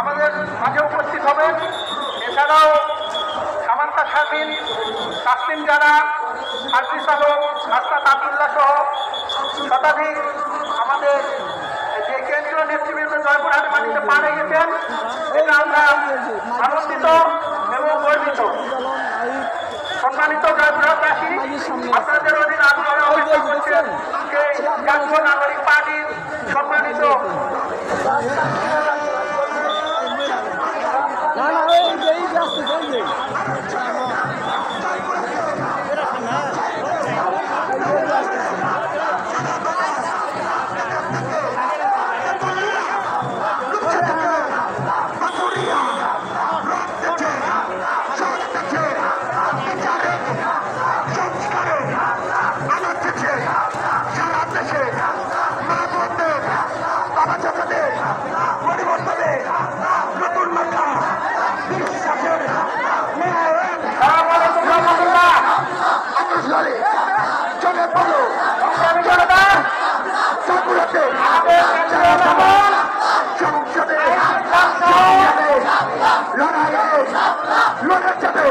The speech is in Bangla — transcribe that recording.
আমাদের মাঝে উপস্থিত হবেন। এছাড়াও সামান্তা শারমিন, তাসলিম জানা, আরফিস আলম, আস্তাদ আব্দুল্লাহ সহ শতাধিক আমাদের যে কেন্দ্রীয় নেতৃবৃন্দ জয়পুরহাট মাটিতে পা রেখেছেন, এটা আমরা আনন্দিত এবং গর্বিত। সম্মানিত জয়পুরহাটবাসী, আপনাদের অধীনে আগ্রহে অপেক্ষা করছেন যে জাতীয় নাগরিক পার্টির সম্মানিত লড়াইয়ে লড়ে যাবে।